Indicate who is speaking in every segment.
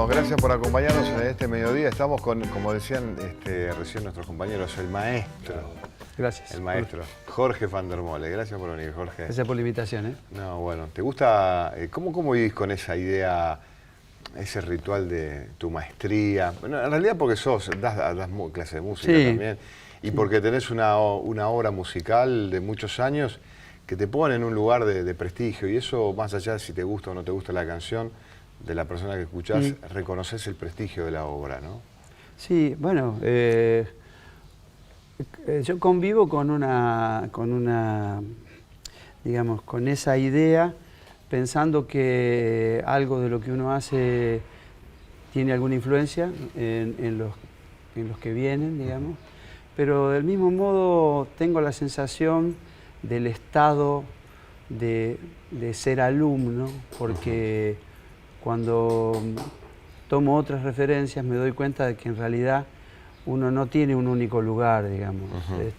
Speaker 1: Bueno, gracias por acompañarnos en este mediodía. Estamos con, como decían recién nuestros compañeros, el maestro.
Speaker 2: Gracias.
Speaker 1: El maestro, Jorge van der Mole. Gracias por venir, Jorge.
Speaker 2: Gracias por la invitación, ¿eh?
Speaker 1: No, bueno, ¿te gusta, cómo vivís con esa idea, ese ritual de tu maestría? Bueno, en realidad porque das clases de música también, y porque tenés una obra musical de muchos años que te pone en un lugar de prestigio, y eso, más allá de si te gusta o no te gusta la canción, de la persona que escuchás, reconoces el prestigio de la obra, ¿no?
Speaker 2: Sí, bueno, yo convivo con digamos, con esa idea, pensando que algo de lo que uno hace tiene alguna influencia en los que vienen, digamos, pero del mismo modo tengo la sensación del estado de ser alumno, porque cuando tomo otras referencias me doy cuenta de que en realidad uno no tiene un único lugar, digamos,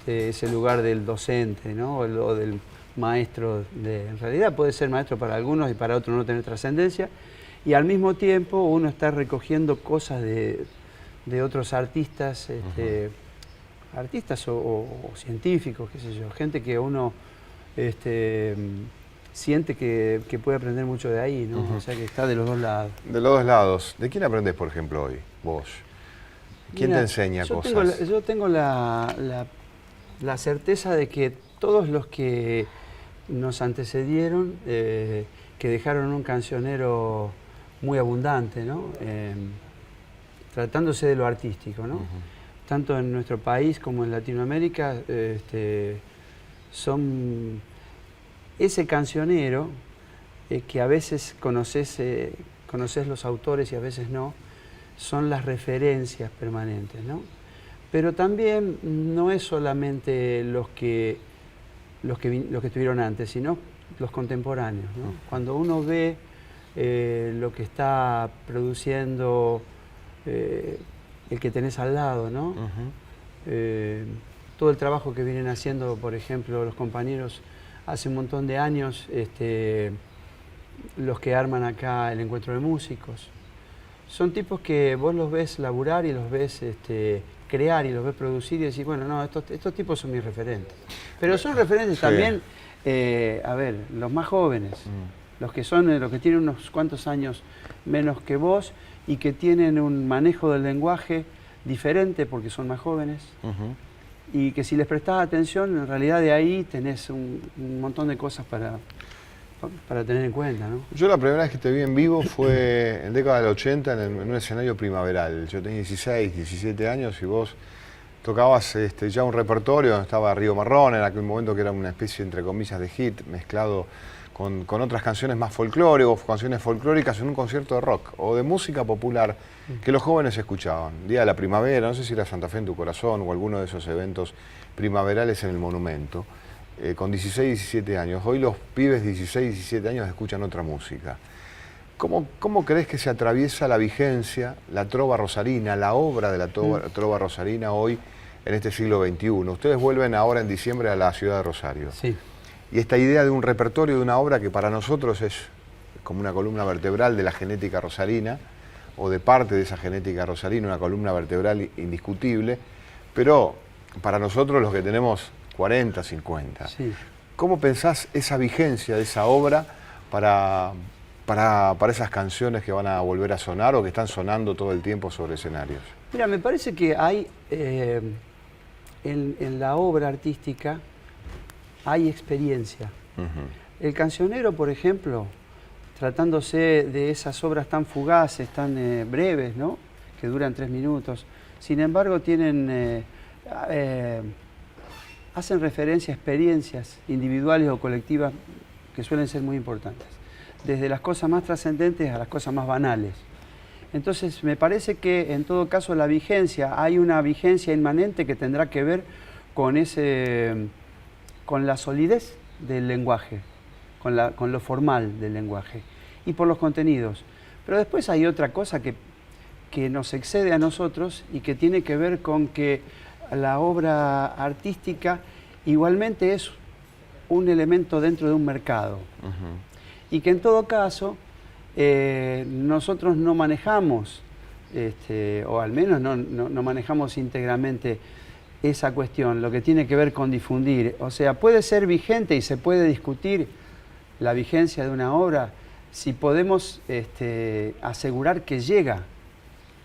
Speaker 2: ese lugar del docente, ¿no? o del maestro. En realidad puede ser maestro para algunos y para otros no tener trascendencia, y al mismo tiempo uno está recogiendo cosas de otros artistas, artistas o científicos, qué sé yo, gente que uno siente que puede aprender mucho de ahí, ¿no? O sea, que está de los dos lados.
Speaker 1: De los dos lados. ¿De quién aprendés, por ejemplo, hoy, vos? ¿Quién te enseña cosas?
Speaker 2: Yo tengo la certeza de que todos los que nos antecedieron, que dejaron un cancionero muy abundante, ¿no? Tratándose de lo artístico, ¿no? Tanto en nuestro país como en Latinoamérica, son ese cancionero que a veces conoces los autores y a veces no, son las referencias permanentes, ¿no? Pero también no es solamente los que estuvieron antes, sino los contemporáneos, ¿no? Cuando uno ve lo que está produciendo el que tenés al lado, ¿no? Todo el trabajo que vienen haciendo, por ejemplo, los compañeros hace un montón de años, los que arman acá el Encuentro de Músicos. Son tipos que vos los ves laburar y los ves crear y los ves producir y decís, bueno, no, estos tipos son mis referentes. Pero son referentes también, a ver, los más jóvenes, los que tienen unos cuantos años menos que vos y que tienen un manejo del lenguaje diferente porque son más jóvenes. Y que si les prestás atención, en realidad de ahí tenés un montón de cosas para tener en cuenta, ¿no?
Speaker 1: Yo la primera vez que te vi en vivo fue en década del 80 en un escenario primaveral. Yo tenía 16, 17 años y vos tocabas ya un repertorio donde estaba Río Marrón, en aquel momento que era una especie, entre comillas, de hit, mezclado con otras canciones más folclóricas, canciones folclóricas en un concierto de rock o de música popular que los jóvenes escuchaban. Día de la primavera, no sé si era Santa Fe en tu corazón o alguno de esos eventos primaverales en el Monumento, con 16, 17 años. Hoy los pibes de 16, 17 años escuchan otra música. ¿Cómo crees que se atraviesa la vigencia, la trova rosarina, la obra de la trova rosarina hoy en este siglo XXI? Ustedes vuelven ahora en diciembre a la ciudad de Rosario.
Speaker 2: Sí.
Speaker 1: Y esta idea de un repertorio, de una obra que para nosotros es como una columna vertebral de la genética rosarina, o de parte de esa genética rosarina, una columna vertebral indiscutible, pero para nosotros los que tenemos 40, 50.
Speaker 2: Sí.
Speaker 1: ¿Cómo pensás esa vigencia de esa obra para esas canciones que van a volver a sonar o que están sonando todo el tiempo sobre escenarios?
Speaker 2: Mira, me parece que hay en la obra artística hay experiencia. El cancionero, por ejemplo, tratándose de esas obras tan fugaces, tan breves, ¿no? Que duran 3 minutos, sin embargo hacen referencia a experiencias individuales o colectivas que suelen ser muy importantes, desde las cosas más trascendentes a las cosas más banales. Entonces me parece que en todo caso hay una vigencia inmanente que tendrá que ver con la solidez del lenguaje, con lo formal del lenguaje y por los contenidos. Pero después hay otra cosa que nos excede a nosotros y que tiene que ver con que la obra artística igualmente es un elemento dentro de un mercado. Y que en todo caso nosotros no manejamos, o al menos no manejamos íntegramente esa cuestión, lo que tiene que ver con difundir. O sea, puede ser vigente y se puede discutir la vigencia de una obra si podemos asegurar que llega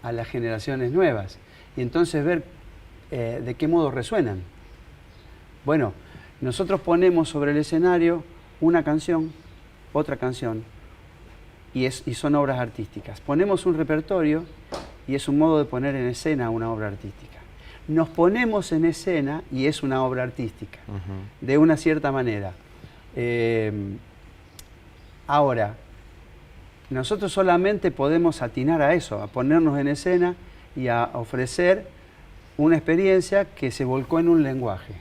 Speaker 2: a las generaciones nuevas y entonces ver de qué modo resuenan. Bueno, nosotros ponemos sobre el escenario una canción, otra canción, y son obras artísticas. Ponemos un repertorio y es un modo de poner en escena una obra artística. Nos ponemos en escena y es una obra artística, de una cierta manera. Ahora, nosotros solamente podemos atinar a eso, a ponernos en escena y a ofrecer una experiencia que se volcó en un lenguaje.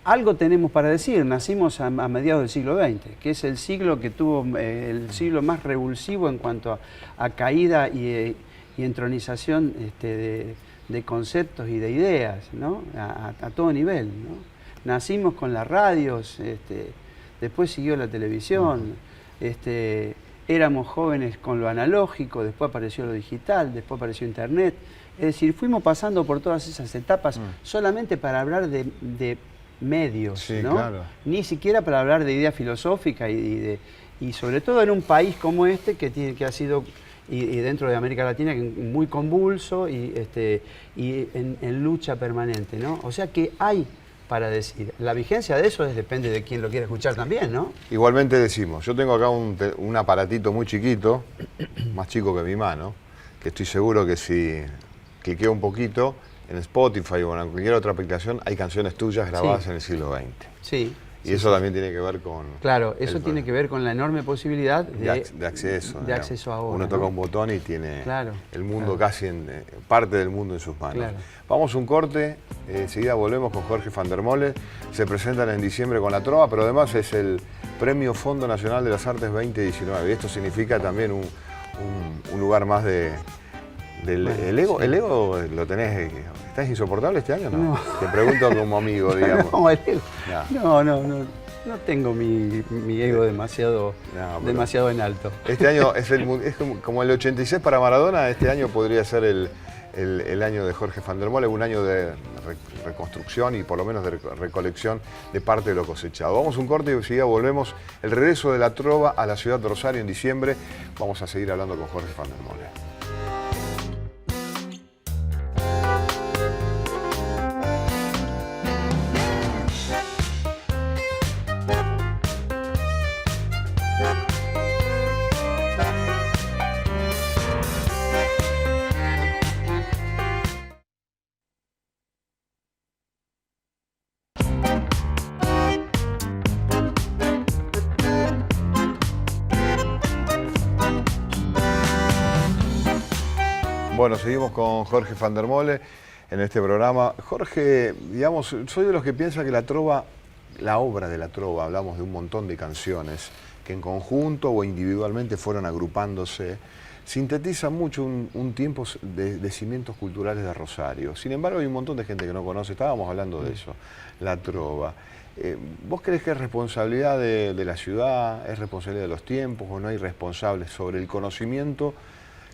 Speaker 2: Algo tenemos para decir, nacimos a mediados del siglo XX, que es el siglo que tuvo el siglo más revulsivo en cuanto a caída y entronización de conceptos y de ideas, ¿no? A todo nivel, ¿no? Nacimos con las radios, después siguió la televisión, éramos jóvenes con lo analógico, después apareció lo digital, después apareció internet. Es decir, fuimos pasando por todas esas etapas solamente para hablar de medios,
Speaker 1: sí,
Speaker 2: ¿no?
Speaker 1: Claro.
Speaker 2: Ni siquiera para hablar de idea filosófica y sobre todo en un país como este que ha sido, y dentro de América Latina, muy convulso y en lucha permanente, ¿no? O sea que hay para decir. La vigencia de eso depende de quién lo quiera escuchar también, ¿no?
Speaker 1: Igualmente decimos, yo tengo acá un aparatito muy chiquito, más chico que mi mano, que estoy seguro que si cliqueo un poquito, en Spotify o en cualquier otra aplicación hay canciones tuyas grabadas en el siglo XX.
Speaker 2: Sí.
Speaker 1: Y eso también tiene que ver con...
Speaker 2: Claro, eso tiene que ver con la enorme posibilidad de acceso. De acceso a obras.
Speaker 1: Uno toca un botón y tiene el mundo casi parte del mundo en sus manos.
Speaker 2: Claro.
Speaker 1: Vamos a un corte, enseguida volvemos con Jorge van der Molen. Se presentan en diciembre con La Trova, pero además es el Premio Fondo Nacional de las Artes 2019. Y esto significa también un lugar más del ego.
Speaker 2: Sí.
Speaker 1: ¿El ego lo tenés? ¿Estás insoportable este año o no? Te pregunto como amigo, digamos.
Speaker 2: No, el ego. No tengo mi ego demasiado en alto.
Speaker 1: Este año es como el 86 para Maradona, este año podría ser el año de Jorge van der Molen, un año de reconstrucción y por lo menos de recolección de parte de lo cosechado. Vamos a un corte y enseguida volvemos. El regreso de La Trova a la ciudad de Rosario en diciembre. Vamos a seguir hablando con Jorge van der Molen. Bueno, seguimos con Jorge van der Molen en este programa. Jorge, digamos, soy de los que piensan que La Trova, la obra de La Trova, hablamos de un montón de canciones que en conjunto o individualmente fueron agrupándose, sintetizan mucho un tiempo de cimientos culturales de Rosario. Sin embargo, hay un montón de gente que no conoce, estábamos hablando de eso, La Trova. ¿Vos crees que es responsabilidad de la ciudad, es responsabilidad de los tiempos o no hay responsables sobre el conocimiento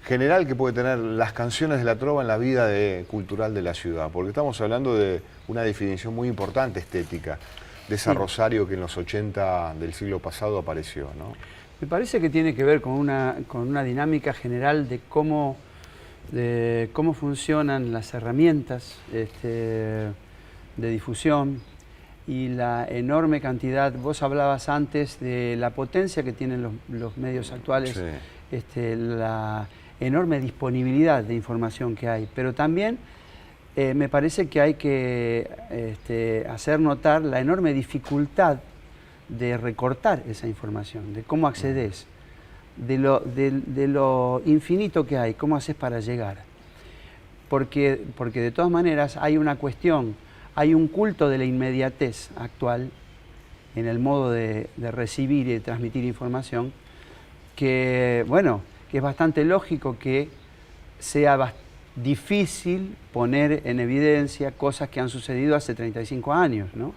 Speaker 1: general que puede tener las canciones de La Trova en la vida cultural de la ciudad? Porque estamos hablando de una definición muy importante estética de esa Rosario que en los 80 del siglo pasado apareció, ¿no?
Speaker 2: Me parece que tiene que ver con una dinámica general de cómo funcionan las herramientas de difusión y la enorme cantidad. Vos hablabas antes de la potencia que tienen los medios actuales, la enorme disponibilidad de información que hay, pero también me parece que hay que hacer notar la enorme dificultad de recortar esa información, de cómo accedes, de lo infinito que hay, cómo haces para llegar. Porque de todas maneras hay una cuestión, hay un culto de la inmediatez actual en el modo de recibir y de transmitir información que, bueno, que es bastante lógico que sea difícil poner en evidencia cosas que han sucedido hace 35 años, ¿no?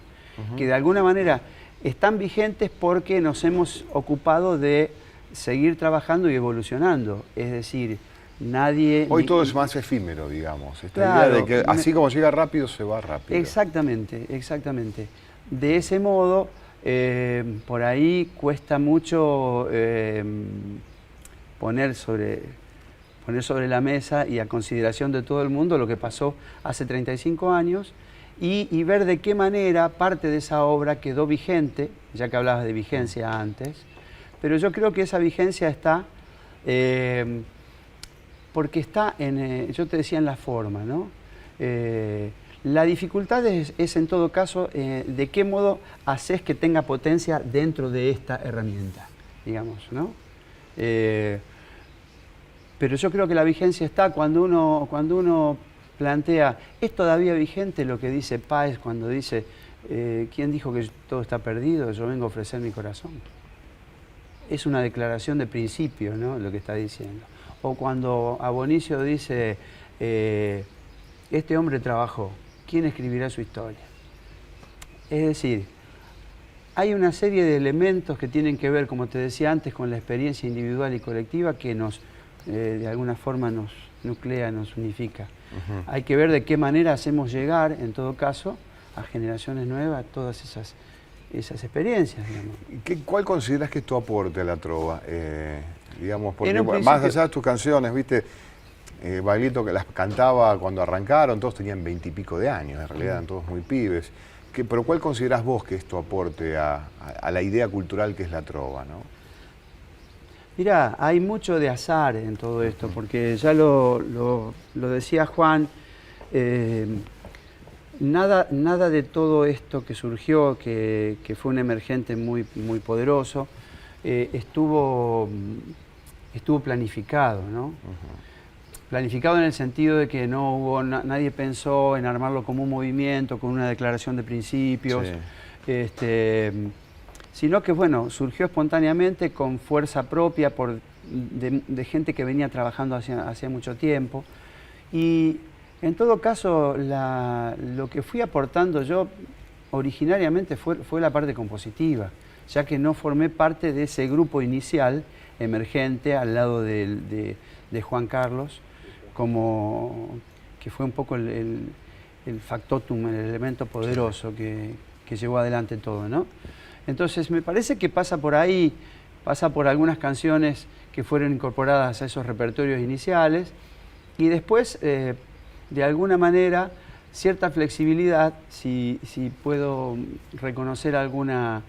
Speaker 2: Que de alguna manera están vigentes porque nos hemos ocupado de seguir trabajando y evolucionando. Es decir, nadie...
Speaker 1: Hoy todo es más efímero, digamos. Esta
Speaker 2: Claro,
Speaker 1: idea de que así como llega rápido, se va rápido.
Speaker 2: Exactamente, exactamente. De ese modo, por ahí cuesta mucho poner sobre la mesa y a consideración de todo el mundo lo que pasó hace 35 años y ver de qué manera parte de esa obra quedó vigente, ya que hablabas de vigencia antes, pero yo creo que esa vigencia está, porque está yo te decía, en la forma, ¿no? La dificultad es en todo caso de qué modo haces que tenga potencia dentro de esta herramienta, digamos, ¿no? Pero yo creo que la vigencia está cuando uno plantea, ¿es todavía vigente lo que dice Páez cuando dice, ¿quién dijo que todo está perdido? Yo vengo a ofrecer mi corazón. Es una declaración de principio, ¿no?, lo que está diciendo. O cuando Abonicio dice, este hombre trabajó, ¿quién escribirá su historia? Es decir, hay una serie de elementos que tienen que ver, como te decía antes, con la experiencia individual y colectiva que de alguna forma nos nuclea, nos unifica. Hay que ver de qué manera hacemos llegar, en todo caso, a generaciones nuevas todas esas experiencias, digamos.
Speaker 1: ¿Cuál consideras que es tu aporte a la trova? Digamos, porque
Speaker 2: principio,
Speaker 1: más allá de tus canciones, ¿viste? Baglietto, que las cantaba cuando arrancaron, todos tenían 20 y pico de años, en realidad eran todos muy pibes. Pero ¿cuál considerás vos que es tu aporte a la idea cultural que es la trova, ¿no?
Speaker 2: Mirá, hay mucho de azar en todo esto, porque ya lo decía Juan, nada de todo esto que surgió, que fue un emergente muy, muy poderoso, estuvo planificado, ¿no? Planificado en el sentido de que no hubo, nadie pensó en armarlo como un movimiento, con una declaración de principios, sí. Sino que, bueno, surgió espontáneamente con fuerza propia de gente que venía trabajando hacía mucho tiempo. Y en todo caso, lo que fui aportando yo originariamente fue la parte compositiva, ya que no formé parte de ese grupo inicial emergente al lado de Juan Carlos, que fue un poco el factotum, el elemento poderoso que llevó adelante todo, ¿no? Entonces me parece que pasa por ahí, pasa por algunas canciones que fueron incorporadas a esos repertorios iniciales y después, de alguna manera, cierta flexibilidad, si puedo reconocer alguna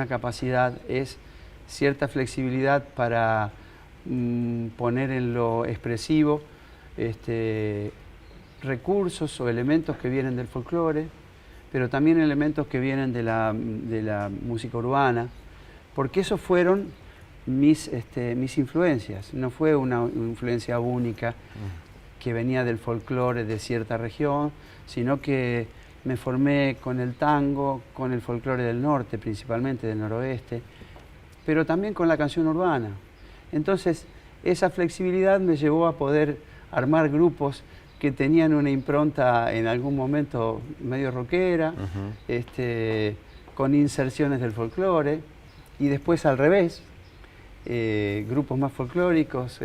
Speaker 2: capacidad, es cierta flexibilidad para poner en lo expresivo recursos o elementos que vienen del folclore, pero también elementos que vienen de la música urbana, porque esos fueron mis influencias. No fue una influencia única que venía del folclore de cierta región, sino que me formé con el tango, con el folclore del norte, principalmente del noroeste, pero también con la canción urbana. Entonces, esa flexibilidad me llevó a poder armar grupos que tenían una impronta en algún momento medio rockera, con inserciones del folclore, y después al revés, grupos más folclóricos,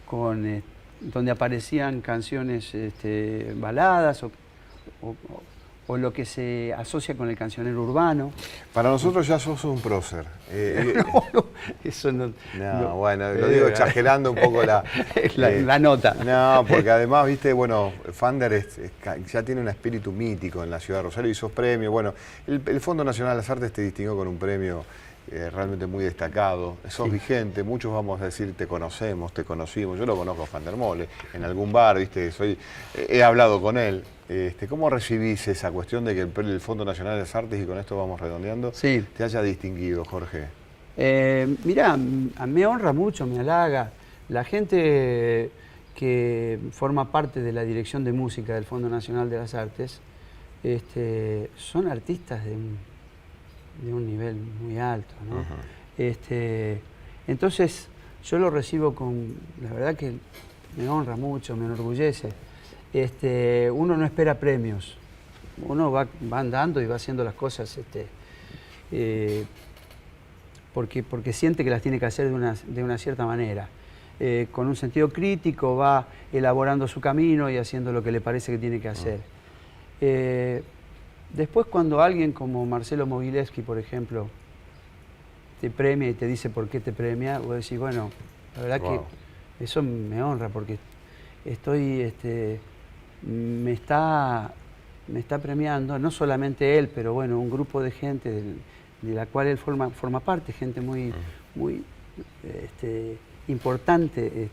Speaker 2: donde aparecían canciones baladas o lo que se asocia con el cancionero urbano.
Speaker 1: Para nosotros ya sos un prócer.
Speaker 2: No, eso no...
Speaker 1: No, bueno, lo digo exagerando un poco la
Speaker 2: nota.
Speaker 1: No, porque además, viste, bueno, Fander ya tiene un espíritu mítico en la ciudad de Rosario y sos premio. Bueno, el Fondo Nacional de las Artes te distinguió con un premio realmente muy destacado. Sos vigente, muchos vamos a decir te conocemos, te conocimos. Yo lo conozco a Fander Mole, en algún bar, viste, he hablado con él. ¿Cómo recibís esa cuestión de que el Fondo Nacional de las Artes, y con esto vamos redondeando, te haya distinguido, Jorge?
Speaker 2: Mirá, me honra mucho, me halaga. La gente que forma parte de la Dirección de Música del Fondo Nacional de las Artes son artistas de un nivel muy alto, ¿no? Entonces, yo lo recibo la verdad que me honra mucho, me enorgullece. Uno no espera premios, uno va andando y va haciendo las cosas porque siente que las tiene que hacer de una cierta manera. Con un sentido crítico va elaborando su camino y haciendo lo que le parece que tiene que hacer. Después, cuando alguien como Marcelo Mogilevsky, por ejemplo, te premia y te dice por qué te premia, vos decís, bueno, la verdad que eso me honra, porque me está premiando, no solamente él, pero bueno, un grupo de gente de la cual él forma parte, gente muy importante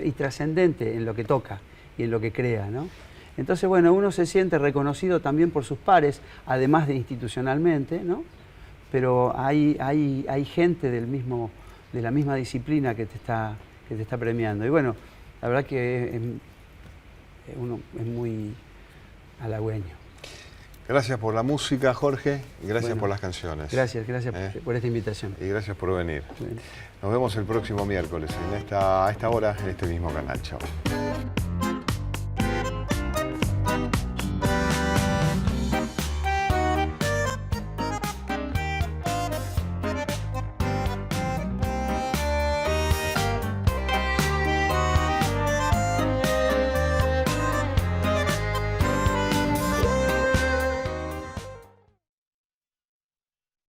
Speaker 2: y trascendente en lo que toca y en lo que crea, ¿no? Entonces, bueno, uno se siente reconocido también por sus pares, además de institucionalmente, ¿no? Pero hay gente de la misma disciplina que te está premiando. Y bueno, la verdad que uno es muy halagüeño.
Speaker 1: Gracias por la música, Jorge, y gracias por las canciones.
Speaker 2: Gracias por esta invitación.
Speaker 1: Y gracias por venir.
Speaker 2: Bien.
Speaker 1: Nos vemos el próximo miércoles a esta hora en este mismo canal. Chao.